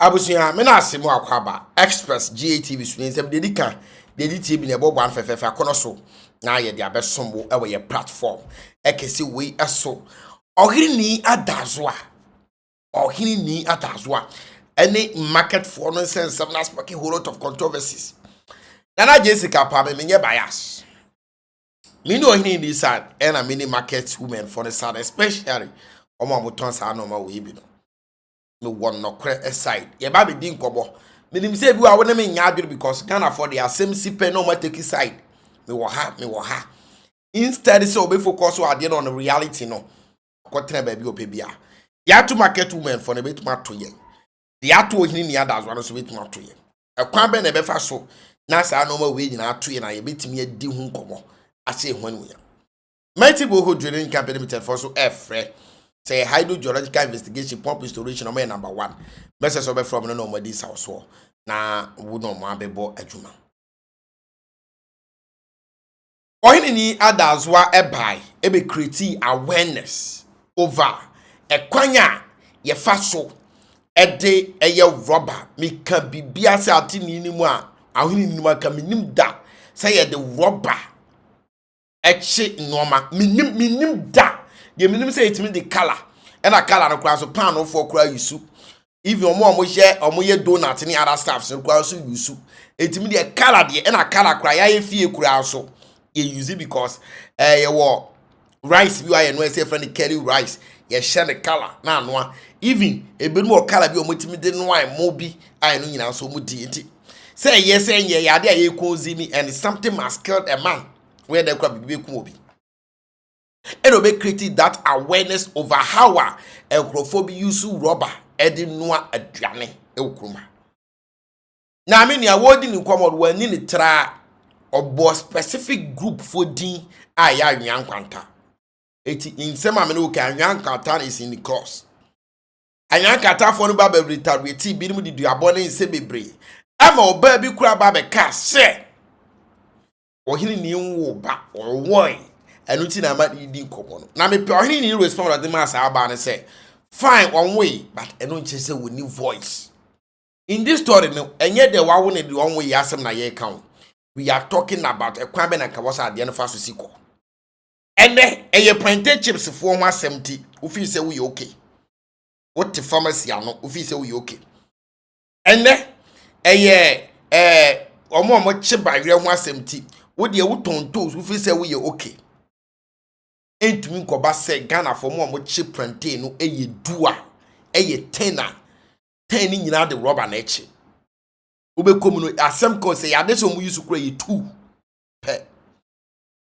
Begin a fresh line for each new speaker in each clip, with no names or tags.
Abusia me na asemu akwaba express GATV so nsem dedika TV na ebo gwan fefefe akono so na ye de abesombo e we ye platform ekesi we eso Ohenini Adazoa any market for no sense some na sparking whole lot of controversies. Nana Jessica Kwame menye bias. Me no Ohenini side and a mini market women for the side especially omo amoton sa no ma we bi no. No one no credit aside. Ye ba be din kobo. Me nim say bi wa wona me nya adwere because Ghana for the same sipe no ma take side. Me wo ha. Instead so be focus on the reality no. Kotre ba bi opebia. Ya to market women for the bit ma to ye. The ato Ohenini Adazoa no so bit ma to ye. E kwan be na be fa so na sa no ma we nyina to ye na ye betimi adi hu kobo. Ase hwanu ya. Mighty Boho Drilling Company Limited for so efre say hydrogeological investigation pump restoration number 1 message over from no more this house na wo no mo abebo adwuma Ohenini Adazoa ebai ebe create awareness over ekwanya ye faso ede eye rubber me kan bibia se atini ni mu a Ohenini ni mu aka minim da say ye the rubber eche noma minim da ye minim say it mean the color and a color no kra so pan no for kra yusu if omo share omo ye donut ni other staff so kra so yusu it mean the color de and a color kra ya fie kra so ye use it because ye wo rice bi wa no say friend curry rice ye share the color na no even e be no color bi omo timi de no ai mo bi ai no nyina so mo di enti say yes say ye ya de ye kozimi and something must killed a man where the crab be ku obi. And we created that awareness over how a use rubber edi noa aduane ekroma. Na me nia wodi ni kwamod wani ni tra obo specific group for din aya anwan kwanta. Eti insema me no ka anwan kwanta is in the cross. Anwan kwanta for no ba be retaliate bi ni di duabone nse bebre. Ama oba bi kura ba be ka se Ohenini nwo ba owoi enuti na ma di nkomo no na me pe Ohenini respond at the mass aba ne say fine one way but enu nche say we need voice in this story no enye de wa wo ne the one way asem na ye kan we are talking about ekwan be na ka wosa ade no fa so siko ene eye plantain chips fo ho asem ti wo fi say we okay what the pharmacy ano wo fi say we okay ene eye omo chi bayre ho asem ti wo de wo tontos wo fi say we okay entumi nkoba se Ghana for mo chi plantain no eye dua eye tena ten nyina de rubber na echi obekom no asem ko say ade so mo use kura ye 2 pe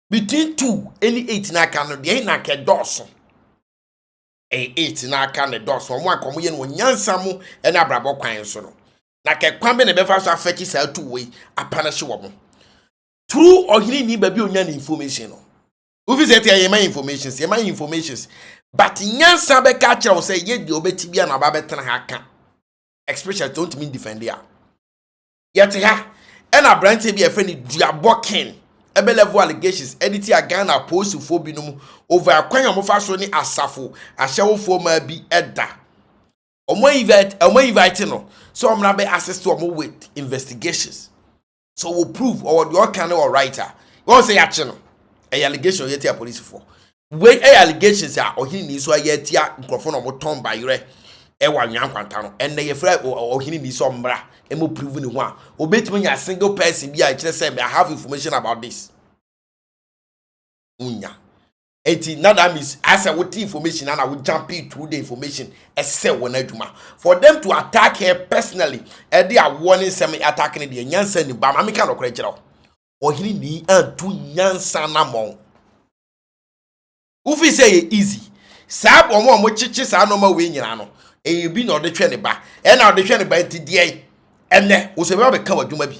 between 2 any 8 na aka no de na ke doso 8 na aka ne doso mo akomo ye no nyansa mo na abrabo kwan so no na ke kwan be na be fa so afeki sa 2 we apanish wo mo through Ohenini ba bi onya na information no Ufi say tell my informations. But nyansa be ka kire say ye de obeti bia na ba betena ha ka. Especially don't mean defend ya. Yet ha e na brand be a friend duabokin. Ebe level allegations edit ya Ghana post fo binom over akwan omofa so ni asafo ahyewofo ma bi eda. Omo invite no. So omna be assist to omo with investigations. So we prove or the kind or writer. Go say action no. A allegation yet a police for. When allegations are Ohenini so yet ya microphone or tom by yure ewa nyan kwantano and they afraid Ohenini so mbra e mo prove ni one. Obetumi a single person be I say I have information about this. Unya. Eti now that means as I would information and I would jump in through the information except when aduma. For them to attack her personally, they are warning some attacking the nyansa ni ba mami kan okre Ohenini antu nyansa na mon. Ufi say easy. Sab omo chichi sa no ma we nyina no. E bi na ode twe ne ba. E na ode twe ne ba ti die. Ene wo se be ka wadwuma bi.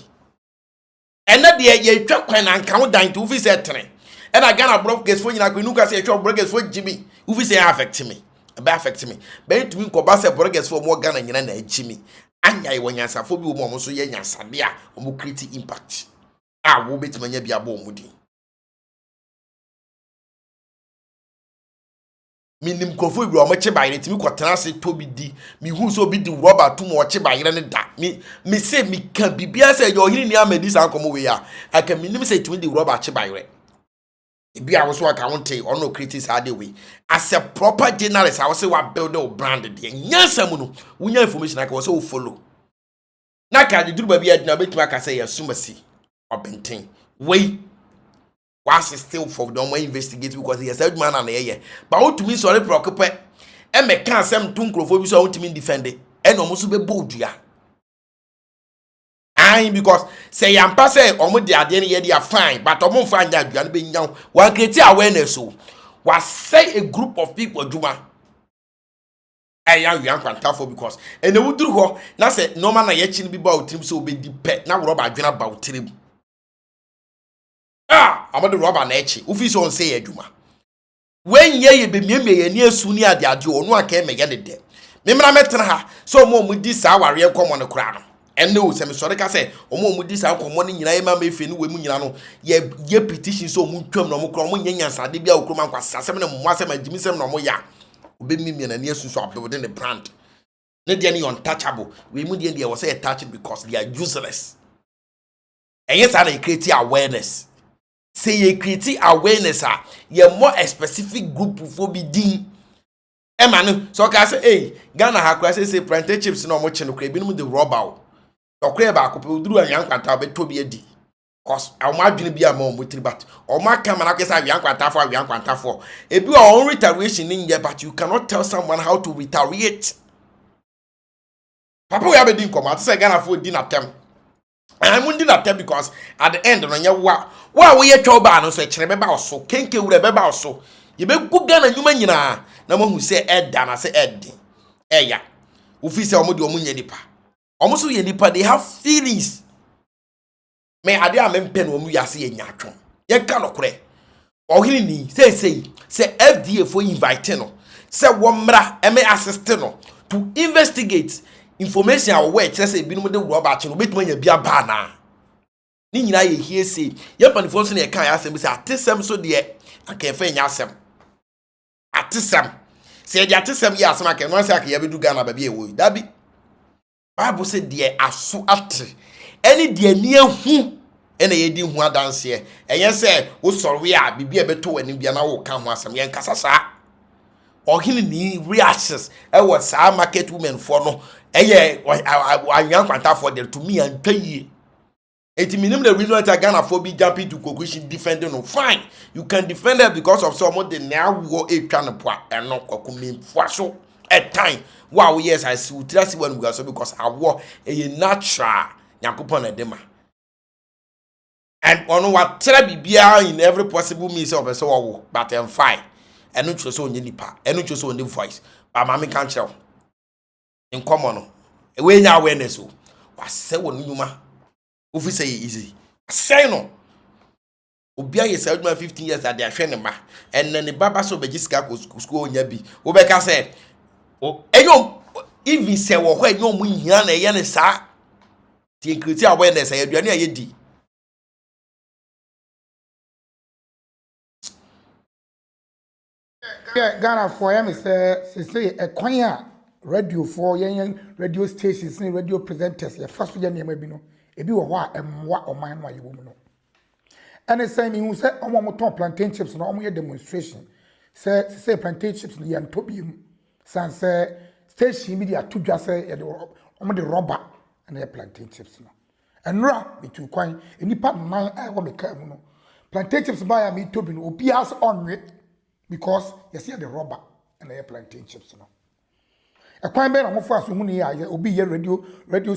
Ene de ye twa kwan na nka ho dan to ufi say tene. E na Ghana block case fo nyina ko nuka say twa block case fo jimi. Ufi say affect me. E be affect me. Be tumi ko ba say block case fo mo Ghana nyina na jimi. Anya ye wanyansa fo bi wo mo so ye nyansa de a mo create impact. Wo betimanya bia bo omudi minim krofo bi o mo che bayire timi kwotena se to bi di mi hu so bi di rubber to mo che bayire ne da me say mi kan bibia say yo Ohenini amadi san komo we ya aka minim say timi di rubber che bayire ebi a wo so aka wonte ono critics ade we as a proper journalist I say wa build a brand de nyansa mu no wunya information aka wo say wo follow na ka de duru ba bia dina betima aka say yasumasi obenten we was still for them investigate because he said man and yeah but what to me sorry preoccupy e me kan asem to nkrofo bi so want me defend e no mo so be boldua because say yampa say omo de ade ne ye dey fine but omo mfa anya adua no be nya wa create awareness so was say a group of people aduma you kwanta for because and we duru ho na say normal na ye chi no bi ba otrim so be di pet na wo ba adwena ba otrim amade rubber na echi ufi so say adwuma when ye be miemie ye ni asu ni ade ade onu aka me ye de me mra metena ha so mo di sa ware enkomo ne kura no enne o se me sore ka say mo di sa enkomo ne nyina ye ma mefe ni we mu nyina no ye petition so mo twam no mo kura mo nyanyansade bia okroma nkwasa asem ne mo asem agimi sem no mo ya obemimie na ni asu so abode ne brand ne de ne untouchable we mu de was say touch because they are useless and yes I create awareness. Say you create awareness ye more a specific group for be din emanu so ka say hey Ghana ha kra say plantain chips no mo che no kra bi no the rubber o kra ba ko pe duru anwan kwanta be to bi adi cause o ma adwene bi ama o mo but o ma kama na kwesa anwan kwanta for ebi o retaliation in here but you cannot tell someone how to retaliate papa we have din come at say Ghana for din attempt I'm wondering at them because at the end, on your wa we ye choba no so chere beba oso kenke wure beba oso ye be guga na nyuma nyina na mo hu se edda na se eddi eya ufi se omo de omo nya nipa omo so ye nipa they have feelings me ade a me mpe no omo yase ye nya atwon ye ka no kore Ohenini say FDA for invite no say wo mra e me assist no to investigate information aware kire say bi no de rubber che no betima nya bia ba na ni nyina ye hie say ye panifo so na ye kan asem say atesem so de aka fa nya asem atesem say de atesem ye asem aka no say aka ye bedu Ghana ba bia ewo dabi Bible say de aso atre any de ni ahu ena ye di hu adanse enye say wo sorwe a bibia beto wani bia na wo ka ho asem ye nkasa saa Ohenini reactions e was saa market women for no eye anwan kwanta for them to me and pay it minimum the reason that Ghana for be jumping to conclusion defending no fine you can defend it because of some of the now war a trying to and not coming for so at time wow yes I see trust when we go so because I war a natural yakupon edema and on what tell bibia in every possible means of so but I'm fine and no choose on nipa and no choose on the voice but mama can't tell in common we nya awareness o wa se won nyuma ofi say easy say no obia ye say 15 years that they ahwe ne ma and ne baba so begisika ko school onya bi wo be ka say o enyo even say wo ho enyo mu hia na ye ne sa ti create awareness aduane aye di
Ghana for him say a kwanya radio for yen radio stations ni radio presenters ya first ya niam bi no ebi wo ho a emwa oman no ayewo mu no ene say me hu say omo ton plantain chips no omo ye demonstration say plantain chips no yan tobium san say station media to dwa say omo de rubber and the plantain chips no enra me tu kwan enipa man a wo me ka mu no plantain chips ba ya me tobi no obi as on it because you see the rubber and the plantain chips no a kwame na mo fa so hu ni ya obi ye radio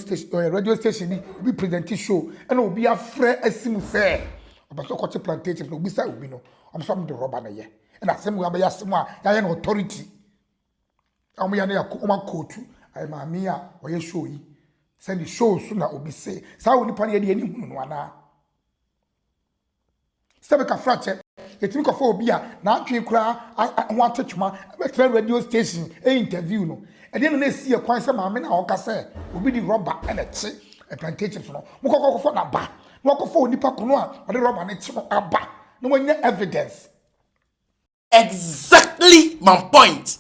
station ni obi present show and obi afre asim fair obaso ko plantain chips no obi sa obi no am so the rubber na ye and asem we abaya asem a ya na authority am ya na yakoma kotu ai ma mi a oye show yi send the show so na obi say sa oni pa na ye de ani hu no ana sebe ka frache etimi ko fo obi a na atwe kura ho atwetuma be radio station interview no e de na esi e kwan se ma me na oka se obi di rubber e na che e plantain chips no mo kokko fo na ba na kokko fo onipa kono a o de rubber na che no aba no wanya evidence
exactly my point.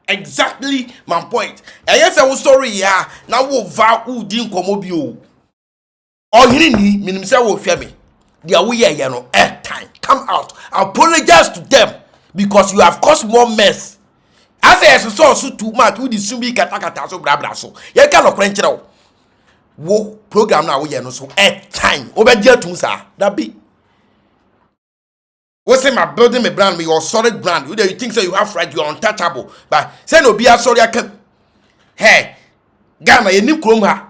Exactly my point. And yes, I was sorry, yeah. Now wo va who didn't come up you. Ohenini, minim say wo hwe me. They are we here no time. Come out. Apologize to them because you have caused more mess. As I so too much with the sumbi kata so bra bra so. Ye ka no kwenkyere wo. Wo program na wo ye no so time. Obedi atum sa. That be. What's in my building, my brand, your solid brand? You think so you have right, you're untouchable. But say no be a sorry, I can. Hey, Gamma, you new chroma.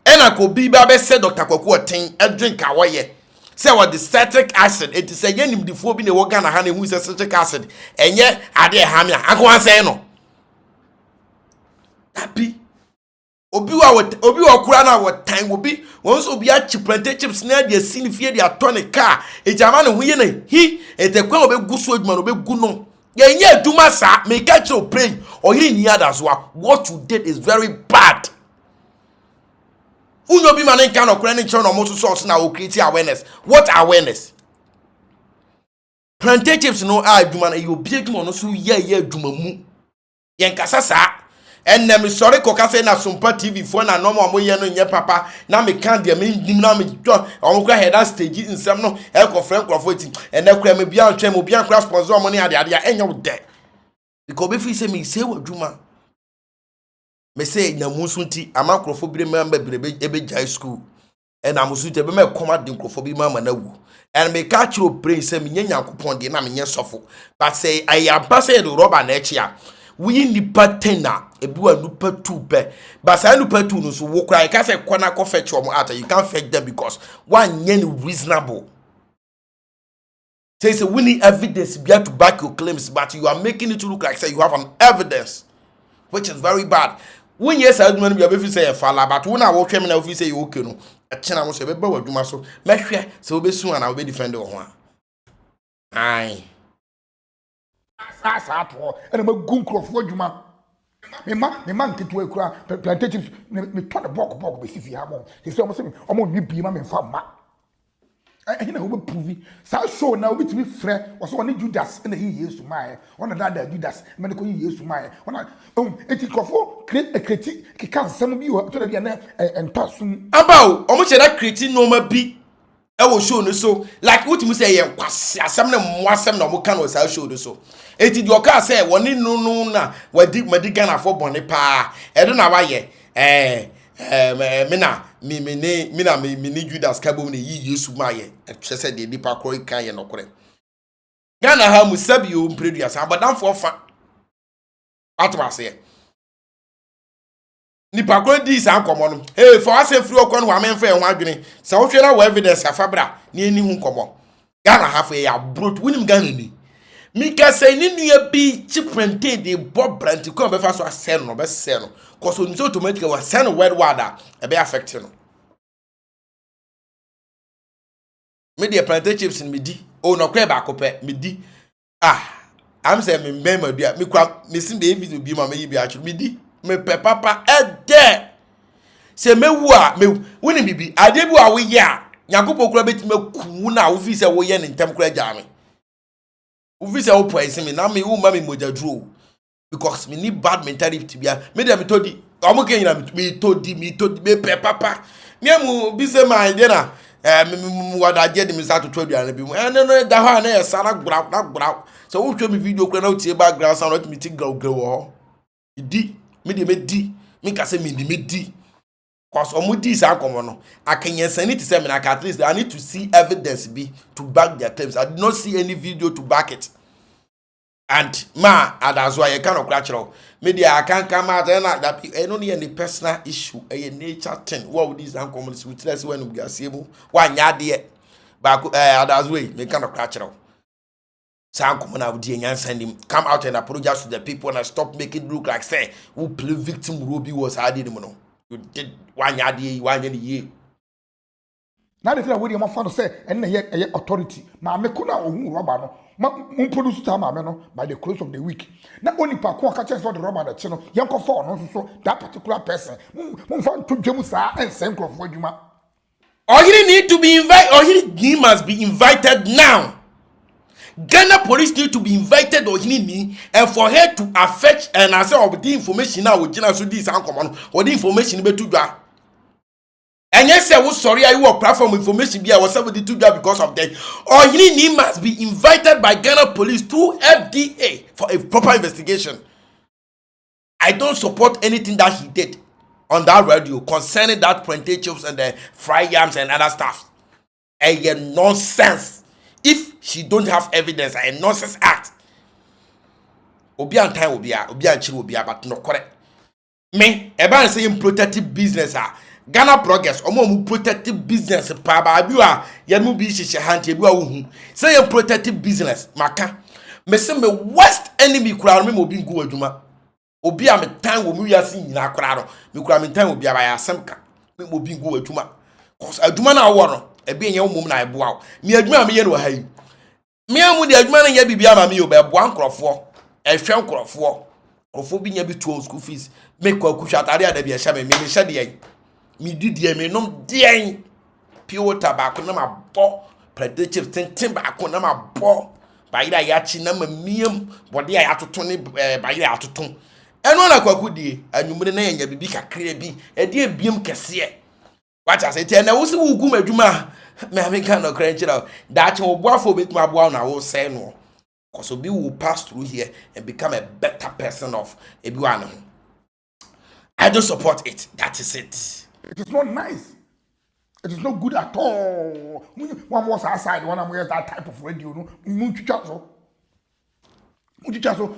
And I could be Babe said Dr. Cocoa thing and drink away. Say what the citric acid, it is a yen before being a work and a honey who is a citric acid. And yet, I dare hammer. I go and say no. Happy. Obi Kurana what time will be once Obi planted chips near the scene fear the attorney car. A German who he at the quell of a good swordman of a good no. Yeah, do my sa may catch your prey or he in Adazoa. What you did is very bad. Who no be man kind of credit or motor source now will create awareness. What awareness? Planted chips no I do man you big man so yeah do mamu. Yankasasa. And me sorry koka say na Sumpa TV for na normal mo ye no nye papa na me kan de me nim na me do o kra head stage nsem no e ko friend crofo ti and e kra me bia ntwe me bia kra sponsor money ade enye wo de because be fi say me say wadwuma me say na musu ti ama crofo bi me ebe jai school and amusu te be me koma de crofo bi ma na wu and me catch your brain say me nya yakopon de na me nya sofo but say I am passing the rubber na chia we nipa 10 ebu anupa 2 pe but say anupa 2 no so wo cry ka say kona ko fetch omo out you can't fetch them because one yen reasonable say we need evidence be to back your claims but you are making it to look like say you have an evidence which is very bad when yes I do be be say fala but when I wo hwem na wo say you okay no e chena mo say be ba wadwuma so mehwe say obesu ana obe defend wo ho ai
Sasa to and me gun crofo adwuma me man ketu akura plantation me to the bok be sifi ha mo they say omo ni bi ma me fa ma eh na wo prove sa show na obi timi frɛ wo so ne Judas na he Yesu mai ona da Judas me ne ko Yesu mai ona eti crofo create a critique ki kan sam bi wo to da bi na entasum
about omo che da create no ma bi e wo show no so like what you say ye kwase asem na mo asem na mo kan wo sa show no so eti di oka say woni no na wadi Ghana for bone pa e do na wa ye me ni Judas kabo me yi Yesu ma ye e say de nipa kro kan ye no kore Ghana ha mu sabi o mpreduas abadan for fa atwa say nipa kro di sa nkomo no for ase free okọ no wa menfa e ho adwene sa wo hwe na wa evidence afabra na eni hu nkomo Ghana ha fa ya brot winim Ghana ni Mika say ni nua bi chiprented de bob brand ko be fa so asel no be sel no cause on so automatically was send word wada e be affect no me dey plantain chips in me di o no kwa ba ko pe me di am say me mbema dua me kwa me sim de video bi ma me yi bi achu me di me pe papa e de se me wu a me woni bibi ade bi a wo ye a yakopɔ kura beti me ku na wo fi se wo ye ne ntem kura jame Uvisa opo esimi na me wo ma me mojadru because me need bad mentality bia me dem todi omo ken na me todi me pe papa me mu bi se ma ide na me wada je de me start to todi an bi mu no da ho na sara gbra so wo hwe me video kura na o tie background sound let me tik go ho idi me de me di me ka se me di cause omudi sa akomo no akenyensan ni to say me na at least I need to see evidence be to back their claims. I did not see any video to back it. And ma Adazoa you cannot crash media I can't come out and that only any personal issue a nature thing. What would these uncommon witness when we are seeing one yard there back Adazoa me cannot crash Sam come out and send him come out and apologize to the people and stop making it look like say who play victim Ruby was hiding him. You did one year.
Now the thing I would want to say, and a authority. Ma me kuna ohu rubber no. Produce time by the close of the week. Not only pa kwa catches for the rubber the channel. Yanko for no so that particular person. Found to Jamusa and same crop for Juma.
Or he need to be invited, or he must be invited now. Ghana police need to be invited Ohenini and for her to affect and I say of the information now with Gina so this uncommon or the information be to dwa. And yes, I was sorry, I will platform information be I was 72 because of that. Ohenini must be invited by Ghana police to FDA for a proper investigation. I don't support anything that he did on that radio concerning that plantain chips and the fried yams and other stuff. A nonsense. If she don't have evidence, a nonsense act. Obi an time obi an chill obi but no correct. Me, eba saying protective business Ghana bloggers omo protective business pa ba biwa ye mu bi hihye hante biwa wo hu. Say protective business maka. Me say me worst enemy kura no me obi ngu adwuma. Obi a me time wo mu wiase nyina kura no. Me kura me time obi aba ya semka. Me obi ngu adwuma. Cause adwuma na wo no ebi enye wo na eboa wo. Me adwuma me ye no ha yi. Me amu de adwuma na ye bibia ma me yo be boa nkrofo. Ehwe nkrofo. Nkrofo bi nya bi to school fees. Me kwa kuhwa atare ada bi ehya me hye de yen. Me didie me nom de pure tobacco na ma bo predictive tintin baako na ma bo bayira ya chi na ma miem bode ya atoto ne bayira atoto eno na kwaku die anwumre na yenya bibi kakra bi e de biem kese what I say na wo se wo gu madwuma me American no kranchira that wo boafo betum aboa na wo say no cause obi will pass through here and become a better person of ebiwa. I don't support it. That is it.
It is not nice. It is not good at all. One was outside, one of that type of radio. No, Munchichaso.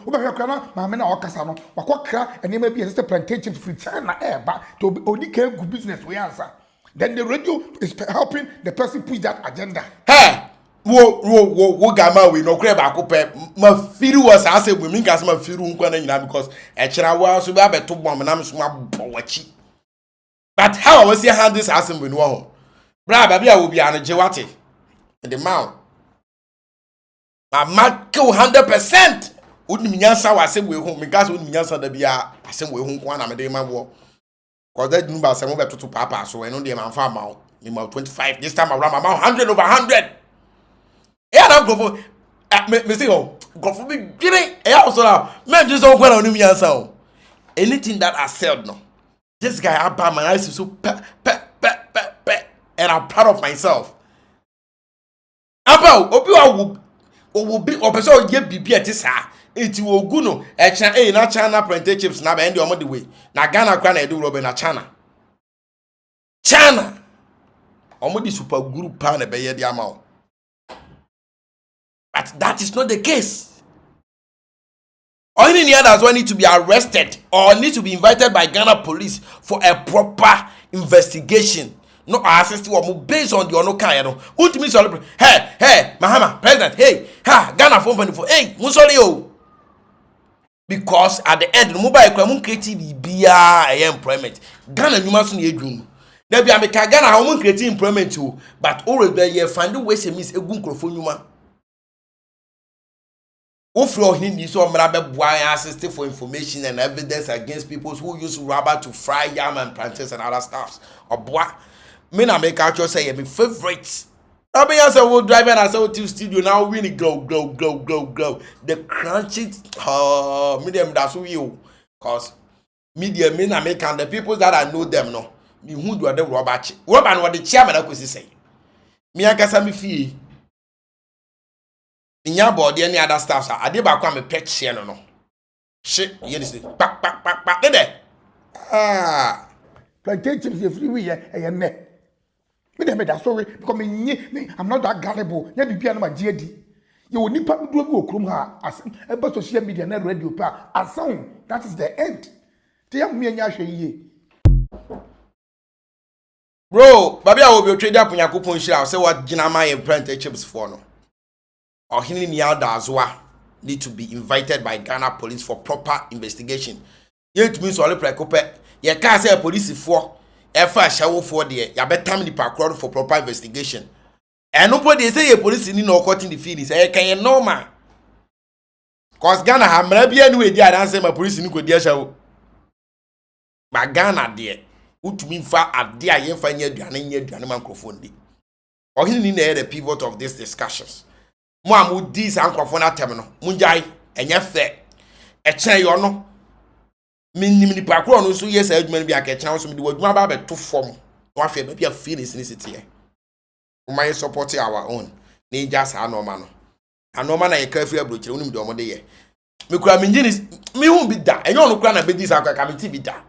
Obafia my men are Casano, Wakaka, and they may be a plantation to return air, but to only care good business we answer. Then the radio is helping the person push that agenda.
Hey! Wo gama we no kre ba ko pe ma firu was ase we min gas ma firu nkwa na nyina because e kira wa so be abeto bom na mso ma bowachi. But how I was see hand this assembly no ho. Bra ba bia wo bia no je wate. The man. Ma mark 100%. Wouldn't me nyansa wa asem we ho me gas wouldn't me nyansa da bia asem we ho nkwa na me de ma wo. Cause that number asem we beto to papa so e no de man fa ma me ma 25 this time around ma 100 over 100. Yeah, I'm going for me say oh, go for me giving. Yeah, also now, man, just don't go on me answer. Anything that I said no, this guy I my eyes so and I'm proud of myself. About obi will be or person ye bibi at this it will go no na China plantain chips na end the way. Na Ghana kwana edu robe na China. Omodi super group pa na be ye di amount. But that is not the case. Ohenini Adazoa need to be arrested or need to be invited by Ghana police for a proper investigation. No assist based on the ono kan no. Who to me so hey, Mahama, president, hey, Ghana phone for hey, musori o. Because at the end, mobile crime create bia employment. Ghana nyuma so na edwum. Na bia me ka Ghana how create employment o, but always be ye find ways e miss egu nkrofo nyuma. Ohenini so mrabe assist for information and evidence against people who use rubber to fry yam and plantains and other stuffs. Oboa, me na make actually say my favorite. I mean, as I will drive and I say to studio now, really go. The crunchy, medium that's you, cause media me na make and the people that I know them no. Me who do the rubber and what the chairman I could say. Me I guess I'm fee. In your body, any other stuff, I did back on a pet share no. Shit, you see, back, there.
Plantain chips, you free, and net. Me that sorry, because me, I'm not that gullible. Let me be my GD. You will need to do a book, as a social media and radio pa, as sound. That is the end. Tell me and Yashi.
Bro, Baby, I will be trading up on your coupon share. Say what Jinama and plantain chips for no. Ohenini Adazoa need to be invited by Ghana police for proper investigation. Yet means all precope. You can't say police for ever shower for there. You better the parkour for proper investigation. And nobody say a police in no court in the feelings. I can normal. Cause Ghana have maybe anyway there and say my police in could show. But Ghana there. Who to me far at there you find your microphone. Ohenini the pivot of these discussions. mo a mo di sa nkrofo na tem no munjai enye fe e chen yo no minim ni pakro no so yes adwuma bi aka chen so me di wadwuma ba be to fom no afi ba bia feelings ni sitie o my support our own na just anoma no anoma na ye ka free abrochire unim de omode ye me kura me ngini me hu bi da enye onu kura na be di sa aka ka me ti bi da